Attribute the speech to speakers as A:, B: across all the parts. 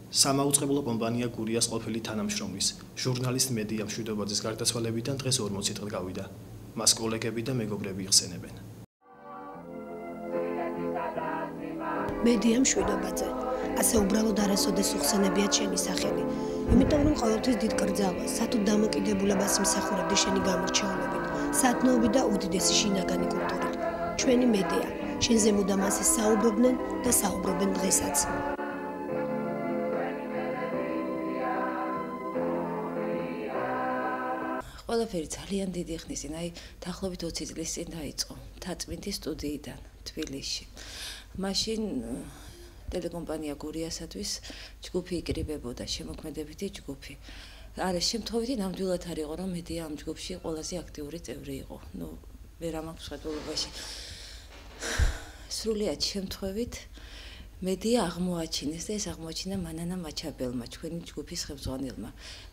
A: Სამაუწყებლო კომპანია გურიას ყოფილი თანამშრომლის, ჟურნალისტ მედია მშვიდობაძის გარდაცვალებიდან დღეს 40 დღე გავიდა. მას კოლეგები და მეგობრები იხსენებენ.
B: მედია მშვიდობაძე, ასე უბრალოდ არასოდეს უხსენებიათ შენი სახელი. იმიტომ რომ ყოველთვის დიდ კრძალვას, სათუ დამოკიდებულებას იმსახურებდი შენი გამორჩეულობით, სათნოობით და უდიდესი შინაგანი კულტურით. ჩვენი მედია, შენზე მუდამ ასე საუბრობდნენ და საუბრობენ დღესაც.
C: ყველაფერი ძალიან დიდი ხნის წინ, დაახლოებით 20 წლის წინ დაიწყო თაწმინდის სტუდიიდან თბილისში. მაშინ ტელეკომპანია გურიასათვის ჯგუფი იკრიბებოდა, შემოქმედებითი ჯგუფი. არა, შემთხვევითი ნამდვილად არ იყო, რომ მედია ამ ჯგუფში ყველაზე აქტიური წევრი იყო. ვერ ამაქვს შეხედულებაში. სრულიად შემთხვევით მედია აღმოაჩინეს და ეს აღმოაჩინა მანანა მაჩაბელმა, ჩვენი ჯგუფის ხელმძღვანელმა.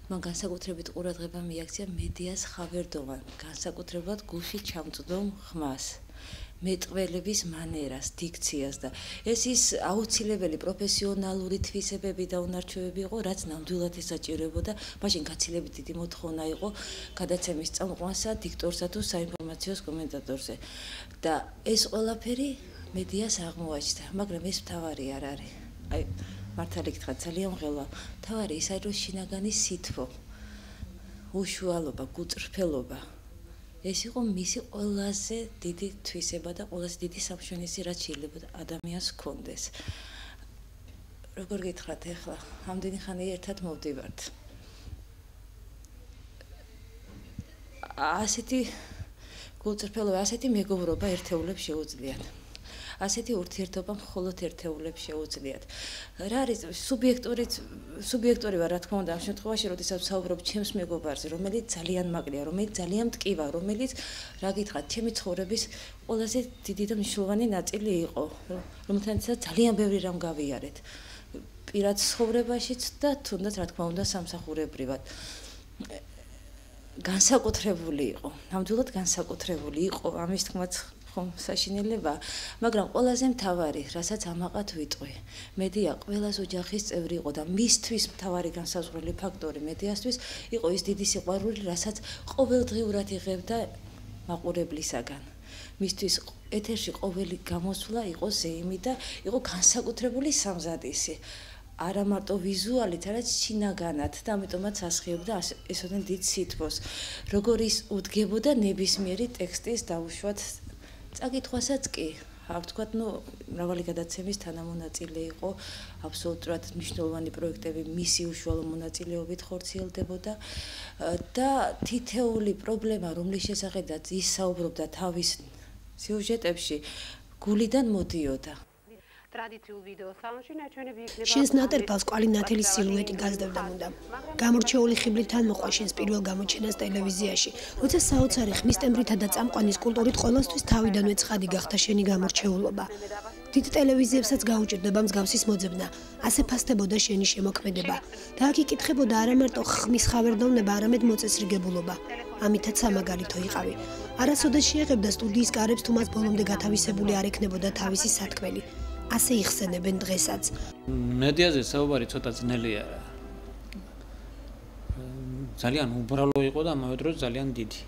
C: მან განსაკუთრებით ყურადღება მიაქცია მედიას ხავერდოვან, განსაკუთრებულად გულში ჩამწვდომ ხმას, მეტყველების მანერას, დიქციას და ეს ის აუცილებელი პროფესიონალური თვისებები და უნარჩვევები იყო, რაც ნამდვილად ესაჭიროებოდა. მაშინ გაცილებით დიდი მოთხოვნა იყო გადაცემის წამყვანსა, დიქტორსა თუ საინფორმაციო კომენტატორზე. და ეს ყველაფერი მედიას აღმოაჩნდა, მაგრამ ეს მთავარი არ არის. მართალი გითხრათ, ძალიან მღელვა. მთავარი ის არის, რომ შინაგანი სითბო, უშუალობა, გუწრფელობა. ეს იყო მისი ყველაზე დიდი თვისება და ყველაზე დიდი სამშვენისი, რაც შეიძლება ადამიანს ჰქონდეს. როგორ გითხრათ ახლა, ამდენი ხანი ერთად მოვდივართ. ასეთი გულწრფელობა, ასეთი მეგობრობა ერთეულებს შეუძლიათ. ასეთი ურთიერთობა მხოლოდ ერთეულებს შეუძლიათ. რა არის სუბიექტური ვარ, რა თქმა უნდა, ამ შემთხვევაში, როდესაც ვსაუბრობ ჩემს მეგობარზე, რომელიც ძალიან მაკლია, რომელიც ძალიან მტკივა, რომელიც, რა გითხრათ, ჩემი ცხოვრების ყველაზე დიდი და მნიშვნელოვანი ნაწილი იყო, რომელთანაც ძალიან ბევრი რამ გავიარეთ. პირად ცხოვრებაშიც და თუნდაც, რა თქმა უნდა, სამსახურებრივად. განსაკუთრებული იყო, ნამდვილად განსაკუთრებული იყო, ამის თქმაც საშინელება, მაგრამ ყველაზე მთავარი, რასაც ამაყად ვიტყვი, მედია ყველას ოჯახის წევრი იყო და მისთვის მთავარი განსაზღვრელი ფაქტორი მედიასთვის იყო ის დიდი სიყვარული, რასაც ყოველდღიურად იღებდა მაყურებლისაგან. მისთვის ეთერში ყოველი გამოსვლა იყო ზეიმი და იყო განსაკუთრებული სამზადისი. არა მარტო ვიზუალით, არაც შინაგანად და ამიტომაც ასხიებდა ესოდენ დიდ სითბოს. როგორ ის უდგებოდა ნებისმიერი ტექსტის დაუშვათ წაკითხვასაც კი, ვთქვათ, მრავალი გადაცემის თანამონაწილე იყო, აბსოლუტურად მნიშვნელოვანი პროექტები მისი უშუალო მონაწილეობით ხორციელდებოდა და თითეული პრობლემა, რომლის შესახებაც ის საუბრობდა თავის სიუჟეტებში, გულიდან მოდიოდა.
D: ტრადიციულ ვიდეო სალონში ნაჩვენები იქნება.
B: შენს ნატერფალს კვალი ნათელის სილუეტი გაზრდა მუდამ. გამორჩეული ხიბლით თან მოყვა შენს პირველ გამოჩენას ტელევიზიაში, როცა საოცარი ხმის ტემბრითა და წამყვანის კულტურით ყოველთვის თავიდანვე ცხადი გახდა შენი გამორჩეულობა. დიდ ტელევიზიებსაც გაუჭირდება მსგავსის მოძებნა, ასე ფასდებოდა შენი შემოქმედება და აქ იკითხებოდა არა მარტო ხმის ხავერდოვნება, არამედ მოწესრიგებულობა. ამითაც სამაგალითო იყავი. არასოდეს შეეღებდა სტუდიის კარებს, თუ მას ბოლომდე გათავისებული არ ექნებოდა თავისი სათქმელი. ასე იხსენებენ დღესაც.
E: მედიაზე საუბარი ცოტა ძნელია. ძალიან უბრალო იყო და ამავე დროს ძალიან დიდი.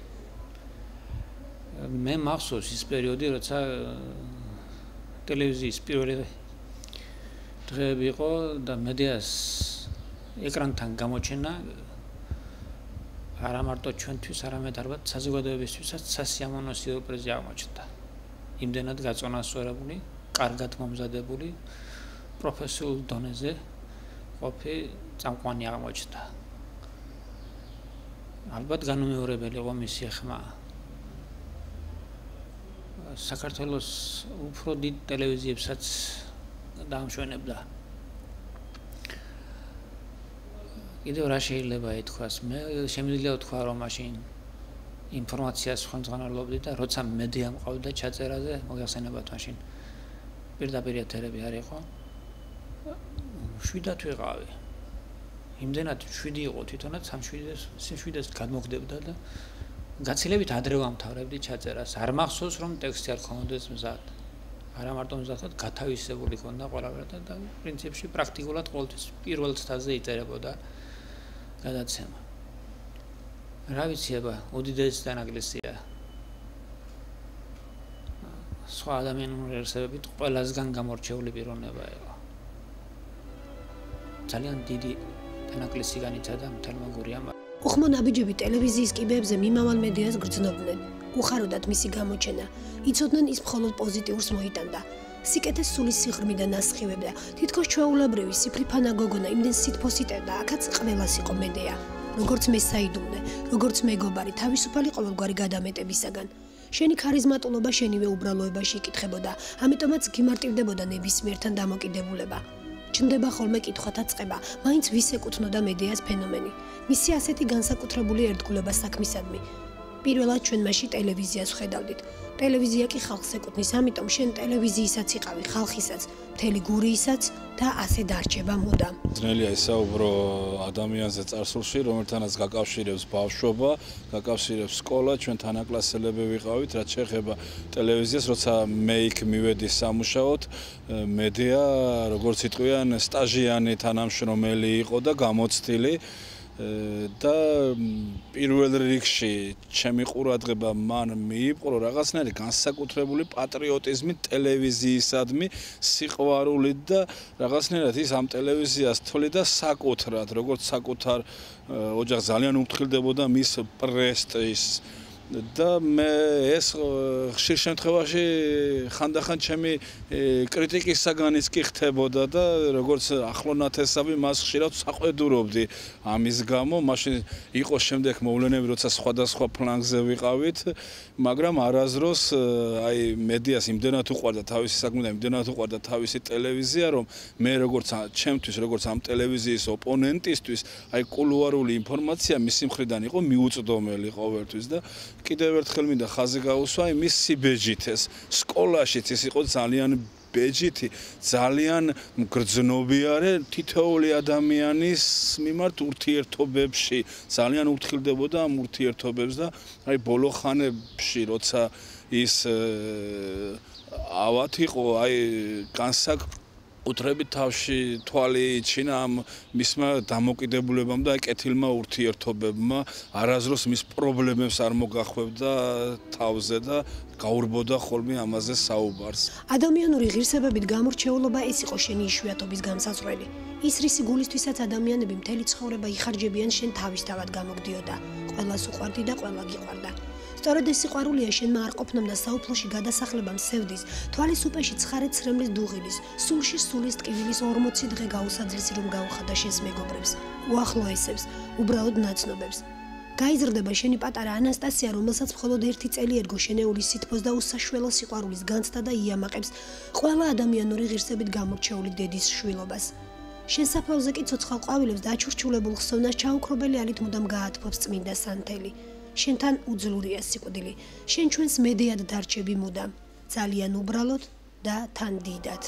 E: მე მახსოვს ის პერიოდი, როცა ტელევიზიის პირველი დღეები იყო და მედიას ეკრანთან გამოჩენა არა მარტო ჩვენთვის, არამედ ალბათ საზოგადოებისთვისაც სასიამოვნო სიურპრიზი აღმოჩნდა. იმდენად გაწონასწორებული, კარგად მომზადებული, პროფესიულ დონეზე ყოფი წამყვანი აღმოჩნდა. ალბათ განუმეორებელი იყო მისი ხმა. საქართველოს უფრო დიდ ტელევიზიებსაც დაამშვენებდა. კიდევ რა შეიძლება ითქვას, მე შემიძლია ვთქვა, რომ მაშინ ინფორმაციას ხელმძღვანელობდი და როცა მედია მყავდა ჩაწერაზე, მოგახსენებათ მაშინ პირდაპირ ეთერები არ იყო. შვიდად ვიყავი. იმდენად შვიდი იყო თვითონაც ამ შვიდეს გადმოგდებდა და გაცილებით ადრე ვამთავრებდი ჩაწერას. არ მახსოვს რომ ტექსტი არ ქონდეს მზად. არა მარტო მზადად გათავისებული ქონდა ყველაფერთან და პრინციპში პრაქტიკულად ყოველთვის პირველ ცდაზე იწერებოდა გადაცემა. რა ვიცი აბა, უდიდესი დანაკლისია. სხვა ადამიანური არსებებით ყველასგან გამორჩეული პიროვნება იყო. ძალიან დიდი დანაკლისი განიცადა მთელმა გურიამ.
B: უხმო ნაბიჯები ტელევიზიის კიბეებზე მიმავალ მედიას გრძნობდნენ. უხაროდათ მისი გამოჩენა. იცოდნენ ის მხოლოდ პოზიტიურს მოიტანდა. სიკეთეს სულის სიღრმიდან ასხივებდა. თითქოს ჩვეულებრივი სიფრიფანა გოგონა იმდენ სითბოს იტევდა, აქაც ყველას იყო მედია. როგორც მე საიდუმლე, როგორც მეგობარი, თავისუფალი ყოველგვარი გადამეტებისაგან. შენი ქარიზმატულობა შენივე უბრალოებაში იკითხებოდა, ამიტომაც გიმარტივდებოდა ნებისმიერთან დამოკიდებულება. ჩნდება ხოლმე კითხვათა წყება, მაინც ვის ეკუთვნოდა მედიას ფენომენი. მისი ასეთი განსაკუთრებული ერთგულება საქმისადმი. პირველად ჩვენ მასში ტელევიზიას ვხედავდით. ტელევიზია კი ხალხს ეკუთვნის, ამიტომ შენ ტელევიზიისაც იყავი, ხალხისაც, მთელი გურიისაც და ასე დარჩება მუდამ.
F: ძნელია ისაუბრო ადამიანზე წარსულში, რომელთანაც გაკავშირებს ბავშვობა, გაკავშირებს სკოლა, ჩვენ თანაკლასელები ვიყავით, რაც შეეხება ტელევიზიას, როცა მე იქ მივედი სამუშაოდ, მედია, როგორც იტყვიან, სტაჟიანი თანამშრომელი იყო და გამოცდილი. და პირველ რიგში ჩემი ყურადღება მან მიიპყრო რაღაცნაირი განსაკუთრებული პატრიოტიზმი ტელევიზიისადმი, სიყვარული და რაღაცნაირად ის ამ ტელევიზიას თვლიდა საკუთრად, როგორც საკუთარ ოჯახს ძალიან უფრთხილდებოდა მის პრესტიჟს და მე ეს ხშირ შემთხვევაში ხანდახან ჩემი კრიტიკის საგანიც კი ხდებოდა და როგორც ახლონათესავი მას ხშირად საყვედურობდი ამის გამო, მაშინ იყო შემდეგ მოვლენები, როცა სხვადასხვა ფლანგზე ვიყავით, მაგრამ არასდროს აი მედიას იმდენად უყვარდა თავისი საქმე და იმდენად უყვარდა თავისი ტელევიზია, რომ მე როგორც ჩემთვის, როგორც ამ ტელევიზიის ოპონენტისთვის, აი კულუარული ინფორმაცია მისი მხრიდან იყო მიუწვდომელი ყოველთვის და კიდევ ერთხელ მინდა ხაზი გაუსვა იმის სიბეჯითეს. სკოლაშიც ის იყო ძალიან ბეჯითი, ძალიან გრძნობიარე თითოეული ადამიანის მიმართ ურთიერთობებში, ძალიან ურთქილდებოდა ამ ურთიერთობებს და აი ბოლო ხანებში, როცა ის ავად იყო, აი განსაკუთრებით თავში თვალი იჩინა ამ მისმა დამოკიდებულებამ და კეთილმა ურთიერთობებმა, არასდროს მის პრობლემებს არ მოგახვევდა თავზე და გაურბოდა ხოლმე ამაზე საუბარს.
B: ადამიანური ღირსებებით გამორჩეულობა ეს იყო შენი იშვიათობის განსაზღვრელი. ის რისი გულისთვისაც ადამიანები მთელი ცხოვრება იხარჯებიან, შენ თავისთავად გამოგდიოდა. ყველას უყვარდი და ყველა გიყვარდა. სწორედ ეს სიყვარულია შენმა არ ყოფნამ და საუფლოში გადასახლებამ სევდის, თვალის უპეში ცხარე ცრემლის დუღილის, სულში სულის ტკივილის 40 დღე გაუსაძლისი რომ გაუხადა შენს მეგობრებს, უახლოესებს, უბრალოდ ნაცნობებს. გაიზრდება შენი პატარა ანასტასია, რომელსაც მხოლოდ 1 წელი ერგო შენეული სითბოს და უსაშველო სიყვარულის განცდა და იამაყებს ყველა ადამიანური ღირსებით გამორჩეული დედის შვილობას. შენ საფლავზე კი ცოცხალ ყვავილებს დაჩურჩულებულ ხსოვნას ჩაუქრობელი ალით მუდამ გაათბობს წმინდა სანთელი. შენთან უძლურია სიკვდილი, შენ ჩვენს მედიად დარჩები მუდამ, ძალიან უბრალოდ და თან დიდად.